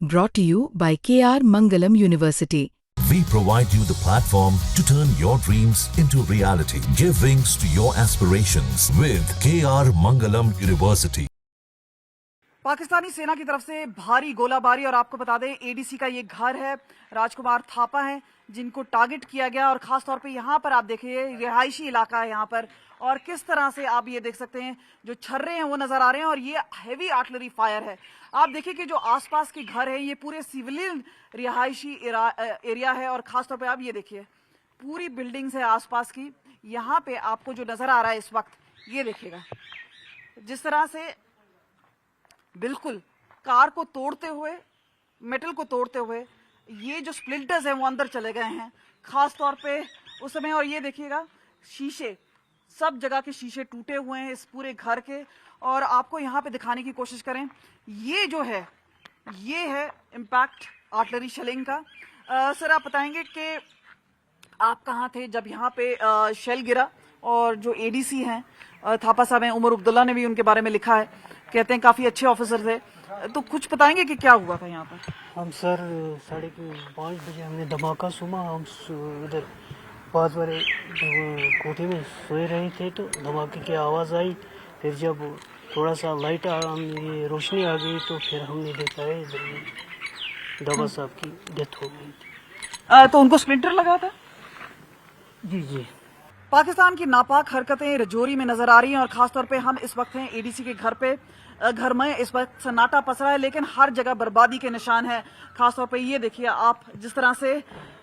Brought to you by KR Mangalam University. We provide you the platform to turn your dreams into reality. Give wings to your aspirations with KR Mangalam University. Pakistani सेना की तरफ से भारी गोलाबारी। और आपको बता दें एडीसी का ये घर है, राजकुमार थापा हैं जिनको टारगेट किया गया। और खास तौर पे यहाँ पर आप देखिए रिहायशी इलाका है यहाँ पर, और किस तरह से आप ये देख सकते हैं जो छर्रे हैं वो नजर आ रहे हैं। और ये हैवी आर्टिलरी फायर है। आप देखिए कि जो आसपास के घर है ये पूरे सिविलियन रिहायशी एरिया है। और खास तौर पे आप ये देखिए पूरी बिल्डिंग्स है आसपास की। यहाँ पे आपको जो नजर आ रहा है इस वक्त ये देखिएगा जिस तरह से बिल्कुल कार को तोड़ते हुए, मेटल को तोड़ते हुए ये जो स्प्लिंटर्स हैं वो अंदर चले गए हैं खास तौर पे उस समय। और ये देखिएगा शीशे, सब जगह के शीशे टूटे हुए हैं इस पूरे घर के। और आपको यहाँ पे दिखाने की कोशिश करें, ये जो है ये है इम्पैक्ट आर्टिलरी शेलिंग का। सर आप बताएंगे कि आप कहाँ थे जब यहाँ पे शेल गिरा? और जो एडीसी हैं थापा साहब हैं, उमर अब्दुल्ला ने भी उनके बारे में लिखा है, कहते हैं काफी अच्छे ऑफिसर थे, तो कुछ बताएंगे कि क्या हुआ था यहाँ पर? हम सर 5:30 बजे हमने धमाका सुना। हम इधर पास वाले कोठे में सोए रहे थे तो धमाके की आवाज़ आई। फिर जब थोड़ा सा लाइट ये रोशनी आ गई तो फिर हमने देखा है इधर दावा साहब की डेथ हो गई थी। तो उनको स्प्लिंटर लगा था? जी जी। पाकिस्तान की नापाक हरकतें रजौरी में नजर आ रही हैं। और खासतौर पे हम इस वक्त हैं एडीसी के घर में इस वक्त सन्नाटा पसरा है, लेकिन हर जगह बर्बादी के निशान है। खासतौर पे ये देखिए आप जिस तरह से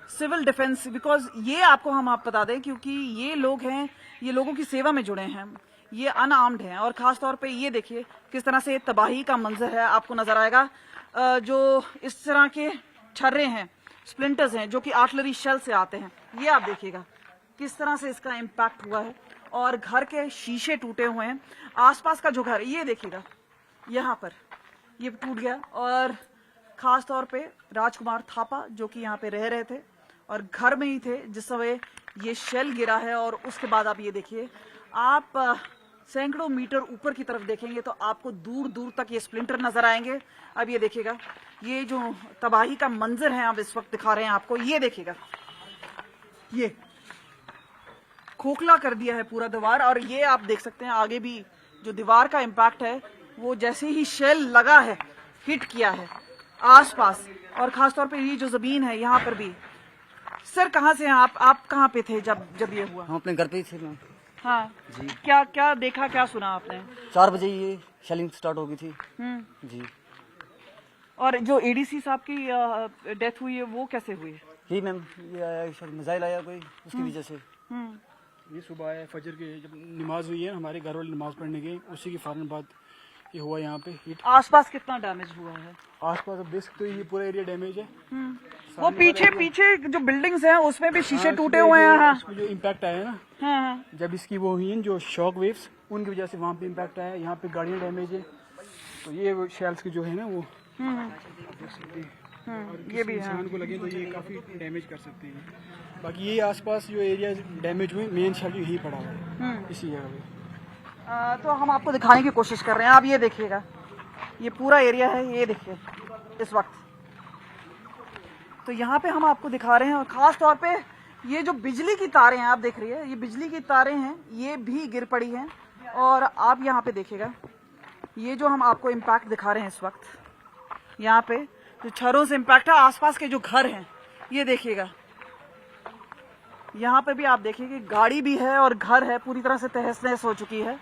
सिविल डिफेंस, बिकॉज ये आपको हम आप बता दें क्योंकि ये लोग हैं, ये लोगों की सेवा में जुड़े हैं, ये अनआर्म्ड हैं। और खासतौर पे ये देखिए किस तरह से तबाही का मंजर है, आपको नजर आएगा। जो इस तरह के छर्रे हैं, स्प्लिंटर्स हैं जो कि आर्टिलरी शेल से आते हैं, ये आप देखिएगा किस तरह से इसका इम्पैक्ट हुआ है। और घर के शीशे टूटे हुए हैं। आसपास का जो घर ये देखिएगा यहाँ पर ये टूट गया। और खास तौर पे राजकुमार थापा जो कि यहाँ पे रह रहे थे और घर में ही थे जिस समय ये शेल गिरा है। और उसके बाद आप ये देखिए, आप सैकड़ों मीटर ऊपर की तरफ देखेंगे तो आपको दूर दूर तक ये स्प्लिंटर नजर आएंगे। अब ये देखिएगा ये जो तबाही का मंजर है आप इस वक्त दिखा रहे हैं आपको, ये देखिएगा ये खोखला कर दिया है पूरा दीवार। और ये आप देख सकते हैं आगे भी जो दीवार का इम्पैक्ट है वो जैसे ही शेल लगा है हिट किया है आसपास। और खासतौर पे ये जो जमीन है यहाँ पर भी। सर कहाँ से हैं आप कहाँ पे थे जब ये हुआ? हम अपने घर पे ही थे मैम। हाँ जी। क्या देखा, क्या सुना आपने? 4 बजे ये शेलिंग स्टार्ट हो गई थी। जी। और जो एडीसी साहब की डेथ हुई है वो कैसे हुई? ही मैम ये आया शायद मिसाइल आया कोई, उसकी वजह से। ये सुबह आया फजर के जब नमाज हुई है, हमारे घर वाले नमाज पढ़ने गए, उसी के फौरन बाद ये हुआ यहाँ पे हिट। आसपास कितना डैमेज हुआ है? आसपास अब देख सकते हो ये पूरा एरिया डैमेज है। वो पीछे जो बिल्डिंग्स हैं उसमें भी शीशे टूटे हुए हैं। हाँ। इसमें जो इम्पैक्ट आया ना, हाँ। जब इसकी वो हुई है जो शॉक वेव्स, उनकी वजह से वहाँ पे इम्पैक्ट आया। यहाँ पे गाड़ियाँ डैमेज है, तो ये शेल्स की जो है ना वो ये भी इंसान को लगे तो ये काफी डैमेज कर सकते हैं। बाकी ये आसपास जो एरिया डैमेज हुए, मेन शेल यही पड़ा हुआ है इसी जगह पे। तो हम आपको दिखाने की कोशिश कर रहे हैं। आप ये देखिएगा ये पूरा एरिया है, ये देखिए इस वक्त तो यहाँ पे हम आपको दिखा रहे हैं। और खास तौर पे ये जो बिजली की तारें हैं आप देख रही है, ये बिजली की तारें हैं ये भी गिर पड़ी हैं। और आप यहाँ पे देखिएगा ये जो हम आपको इम्पैक्ट दिखा रहे हैं इस वक्त, यहाँ पे जो छरों से इम्पैक्ट है। आसपास के जो घर हैं ये देखिएगा, यहाँ पे भी आप देखिए कि गाड़ी भी है और घर है पूरी तरह से तहस नहस हो चुकी है।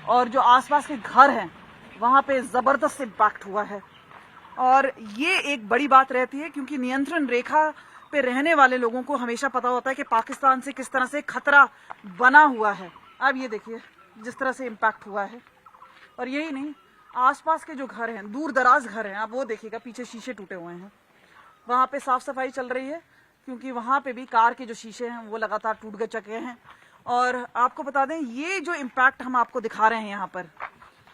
और जो आसपास के घर हैं वहाँ पे जबरदस्त इम्पैक्ट हुआ है। और ये एक बड़ी बात रहती है क्योंकि नियंत्रण रेखा पे रहने वाले लोगों को हमेशा पता होता है कि पाकिस्तान से किस तरह से खतरा बना हुआ है। अब ये देखिए जिस तरह से इम्पैक्ट हुआ है। और यही नहीं, आसपास के जो घर हैं, दूर दराज घर हैं, आप वो देखिएगा पीछे शीशे टूटे हुए हैं। वहाँ पे साफ सफाई चल रही है क्योंकि वहाँ पे भी कार के जो शीशे हैं वो लगातार टूट गए चुके हैं। और आपको बता दें ये जो इम्पैक्ट हम आपको दिखा रहे हैं यहाँ पर,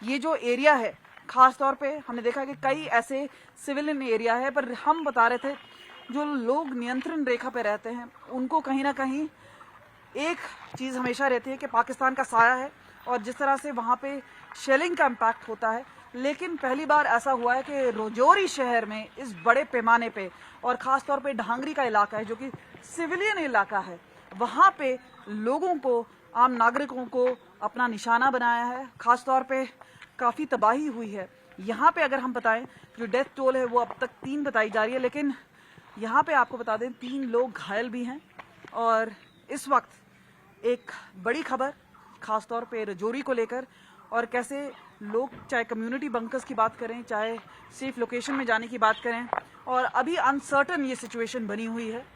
ये जो एरिया है खास तौर पे हमने देखा कि कई ऐसे सिविलियन एरिया है, पर हम बता रहे थे जो लोग नियंत्रण रेखा पे रहते हैं उनको कहीं ना कहीं एक चीज़ हमेशा रहती है कि पाकिस्तान का साया है। और जिस तरह से वहाँ पे शेलिंग का इम्पैक्ट होता है लेकिन पहली बार ऐसा हुआ है कि राजौरी शहर में इस बड़े पैमाने पे, और ख़ास तौर पे ढांगरी का इलाका है जो कि सिविलियन इलाका है, वहाँ पे लोगों को, आम नागरिकों को अपना निशाना बनाया है। ख़ास तौर पे काफ़ी तबाही हुई है। यहाँ पे अगर हम बताएं, जो डेथ टोल है वो अब तक 3 बताई जा रही है, लेकिन यहाँ पे आपको बता दें 3 लोग घायल भी हैं। और इस वक्त एक बड़ी खबर ख़ास तौर पे राजौरी को लेकर, और कैसे लोग चाहे कम्युनिटी बंकर्स की बात करें, चाहे सेफ लोकेशन में जाने की बात करें, और अभी अनसर्टन ये सिचुएशन बनी हुई है।